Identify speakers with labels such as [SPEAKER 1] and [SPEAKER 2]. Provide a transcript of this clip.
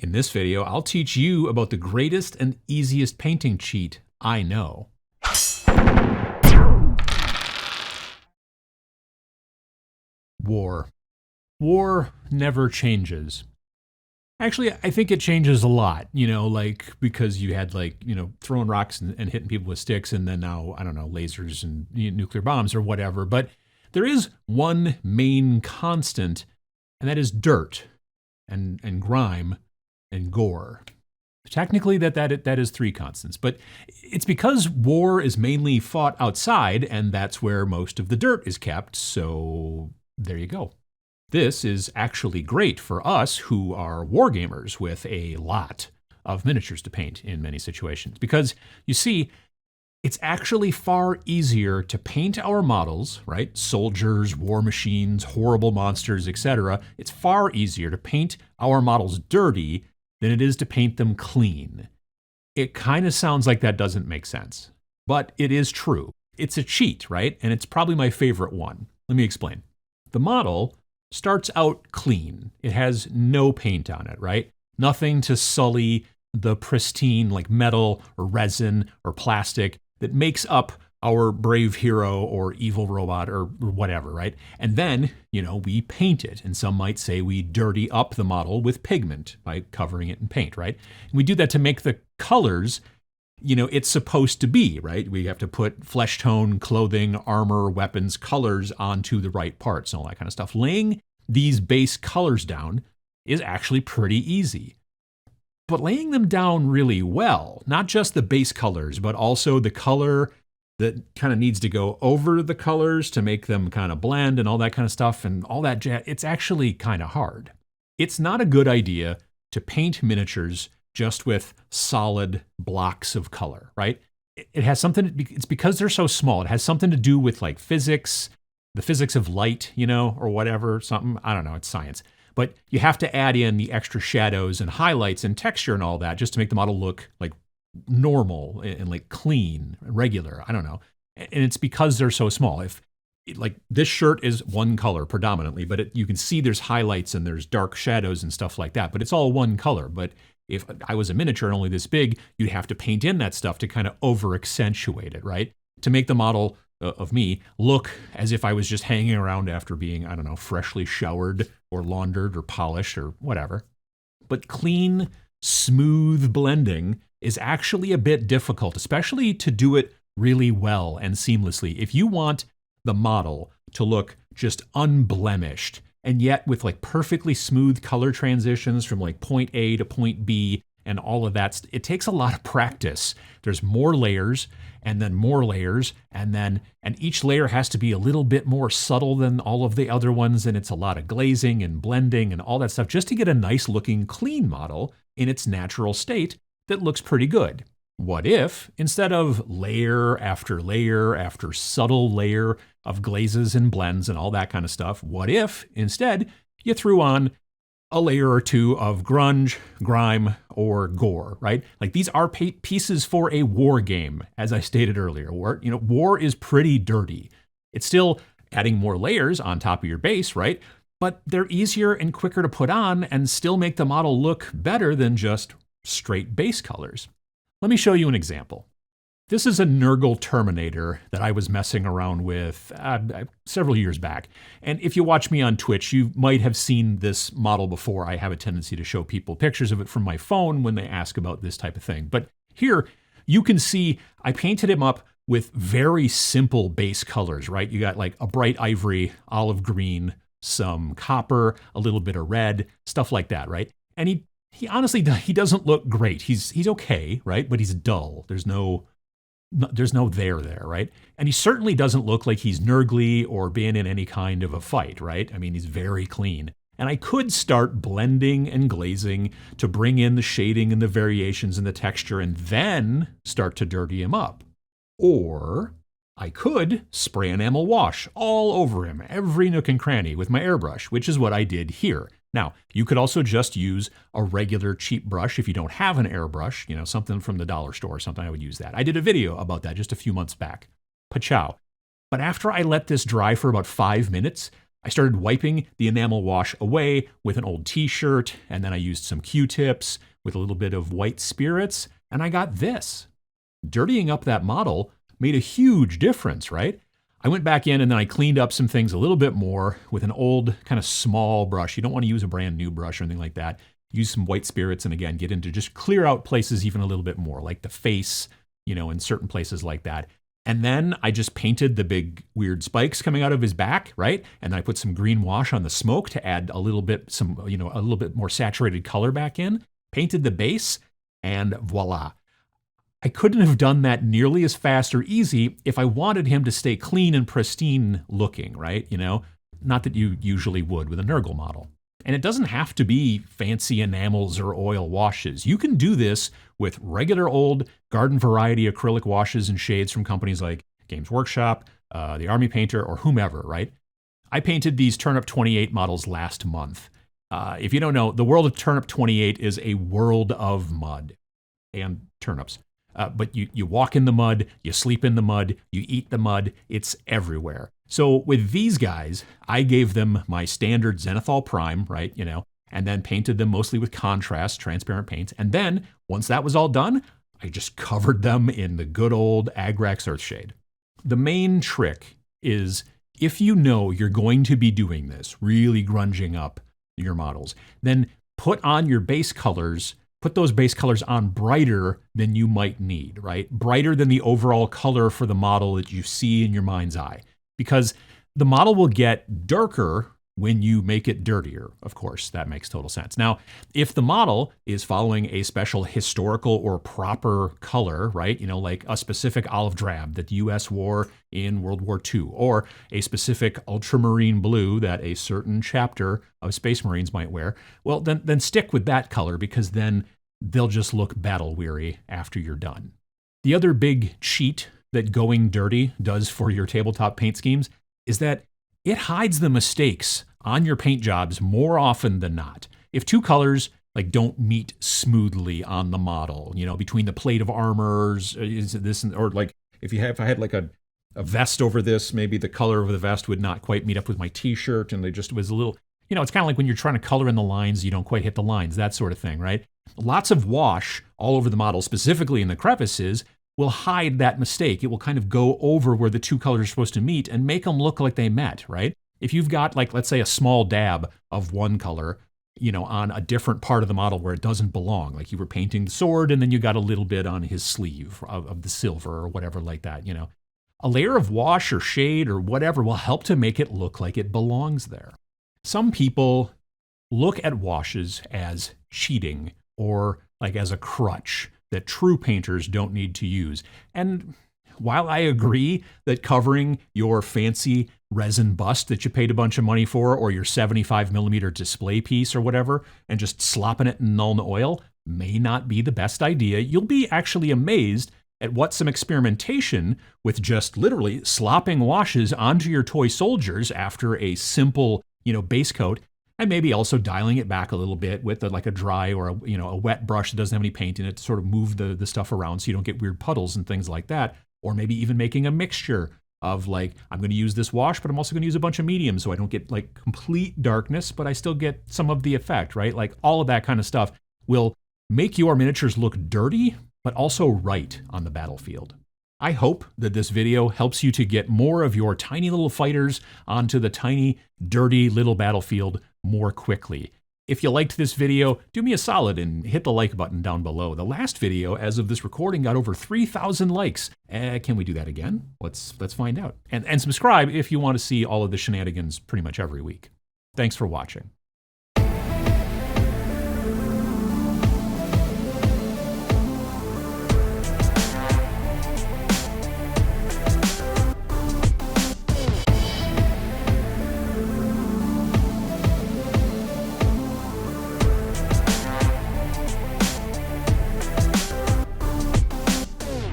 [SPEAKER 1] In this video, I'll teach you about the greatest and easiest painting cheat I know. War. War never changes. Actually, I think it changes a lot, because you had throwing rocks and hitting people with sticks, and then now, I don't know, lasers and nuclear bombs or whatever. But there is one main constant, and that is dirt and grime and gore. Technically, that is three constants, but it's because war is mainly fought outside, and that's where most of the dirt is kept, so there you go. This is actually great for us who are wargamers with a lot of miniatures to paint in many situations, because you see, it's actually far easier to paint our models, right? Soldiers, war machines, horrible monsters, etc. It's far easier to paint our models dirty than it is to paint them clean. It kind of sounds like that doesn't make sense, but it is true. It's a cheat, right? And it's probably my favorite one. Let me explain. The model starts out clean. It has no paint on it, right? Nothing to sully the pristine metal or resin or plastic that makes up our brave hero or evil robot or whatever, right? And then, we paint it. And some might say we dirty up the model with pigment by covering it in paint, right? And we do that to make the colors, it's supposed to be, right? We have to put flesh tone, clothing, armor, weapons, colors onto the right parts and all that kind of stuff. Laying these base colors down is actually pretty easy. But laying them down really well, not just the base colors, but also the color that kind of needs to go over the colors to make them kind of blend and all that kind of stuff and all that jazz, it's actually kind of hard. It's not a good idea to paint miniatures just with solid blocks of color, right? It has something, it's because they're so small, it has something to do with physics, the physics of light, or whatever, something, I don't know, it's science. But you have to add in the extra shadows and highlights and texture and all that just to make the model look normal and clean, regular. I don't know. And it's because they're so small. If this shirt is one color predominantly, but you can see there's highlights and there's dark shadows and stuff like that, but it's all one color. But if I was a miniature and only this big, you'd have to paint in that stuff to kind of over accentuate it, right? To make the model of me look as if I was just hanging around after being, I don't know, freshly showered or laundered or polished or whatever. But clean, smooth blending is actually a bit difficult, especially to do it really well and seamlessly. If you want the model to look just unblemished and yet with perfectly smooth color transitions from point A to point B and all of that, it takes a lot of practice. There's more layers and then more layers and each layer has to be a little bit more subtle than all of the other ones, and it's a lot of glazing and blending and all that stuff just to get a nice looking clean model in its natural state that looks pretty good. What if, instead of layer after subtle layer of glazes and blends and all that kind of stuff, what if instead you threw on a layer or two of grunge, grime, or gore, right? These are pieces for a war game, as I stated earlier. War is pretty dirty. It's still adding more layers on top of your base, right? But they're easier and quicker to put on and still make the model look better than just straight base colors. Let me show you an example. This is a Nurgle Terminator that I was messing around with several years back. And if you watch me on Twitch, you might have seen this model before. I have a tendency to show people pictures of it from my phone when they ask about this type of thing. But here, you can see I painted him up with very simple base colors, right? You got a bright ivory, olive green, some copper, a little bit of red, stuff like that, right? And he honestly, he doesn't look great. He's okay, right? But he's dull. There's no there, right? And he certainly doesn't look like he's nurgly or been in any kind of a fight, right? I mean, he's very clean. And I could start blending and glazing to bring in the shading and the variations in the texture and then start to dirty him up. Or I could spray enamel wash all over him, every nook and cranny with my airbrush, which is what I did here. Now, you could also just use a regular cheap brush if you don't have an airbrush, something from the dollar store or something, I would use that. I did a video about that just a few months back. Pachow. But after I let this dry for about 5 minutes, I started wiping the enamel wash away with an old t-shirt, and then I used some Q-tips with a little bit of white spirits, and I got this. Dirtying up that model made a huge difference, right? I went back in and then I cleaned up some things a little bit more with an old kind of small brush. You don't want to use a brand new brush or anything like that. Use some white spirits and again, get into just clear out places even a little bit more, like the face, in certain places like that. And then I just painted the big weird spikes coming out of his back, right? And then I put some green wash on the smoke to add a little bit, a little bit more saturated color back in, painted the base, and voila. I couldn't have done that nearly as fast or easy if I wanted him to stay clean and pristine looking, right? Not that you usually would with a Nurgle model. And it doesn't have to be fancy enamels or oil washes. You can do this with regular old garden variety acrylic washes and shades from companies like Games Workshop, the Army Painter, or whomever, right? I painted these Turnip 28 models last month. If you don't know, the world of Turnip 28 is a world of mud and turnips. But you walk in the mud, you sleep in the mud, you eat the mud, it's everywhere. So with these guys, I gave them my standard Zenithal Prime, right, and then painted them mostly with contrast, transparent paints. And then, once that was all done, I just covered them in the good old Agrax Earthshade. The main trick is, if you know you're going to be doing this, really grunging up your models, then put on your base colors. Put those base colors on brighter than you might need, right? Brighter than the overall color for the model that you see in your mind's eye. Because the model will get darker when you make it dirtier. Of course, that makes total sense. Now, if the model is following a special historical or proper color, right? Like a specific olive drab that the US wore in World War II, or a specific ultramarine blue that a certain chapter of Space Marines might wear, well, then stick with that color, because then they'll just look battle weary after you're done. The other big cheat that going dirty does for your tabletop paint schemes is that it hides the mistakes on your paint jobs more often than not. If two colors don't meet smoothly on the model, between the plate of armors, is this, or if I had a vest over this, maybe the color of the vest would not quite meet up with my t-shirt, and they just was a little, it's kind of like when you're trying to color in the lines, you don't quite hit the lines, that sort of thing, right? Lots of wash all over the model, specifically in the crevices, will hide that mistake. It will kind of go over where the two colors are supposed to meet and make them look like they met, right? If you've got, let's say, a small dab of one color, on a different part of the model where it doesn't belong, like you were painting the sword and then you got a little bit on his sleeve of the silver or whatever like that, a layer of wash or shade or whatever will help to make it look like it belongs there. Some people look at washes as cheating or as a crutch that true painters don't need to use. And while I agree that covering your fancy resin bust that you paid a bunch of money for, or your 75mm display piece or whatever, and just slopping it in Nuln Oil may not be the best idea, you'll be actually amazed at what some experimentation with just literally slopping washes onto your toy soldiers after a simple, base coat, and maybe also dialing it back a little bit with a dry or a wet brush that doesn't have any paint in it to sort of move the stuff around so you don't get weird puddles and things like that. Or maybe even making a mixture of I'm going to use this wash, but I'm also going to use a bunch of mediums so I don't get complete darkness, but I still get some of the effect, right? All of that kind of stuff will make your miniatures look dirty, but also right on the battlefield. I hope that this video helps you to get more of your tiny little fighters onto the tiny, dirty little battlefield more quickly. If you liked this video, do me a solid and hit the like button down below. The last video, as of this recording, got over 3,000 likes. Can we do that again? Let's find out. And subscribe if you want to see all of the shenanigans pretty much every week. Thanks for watching.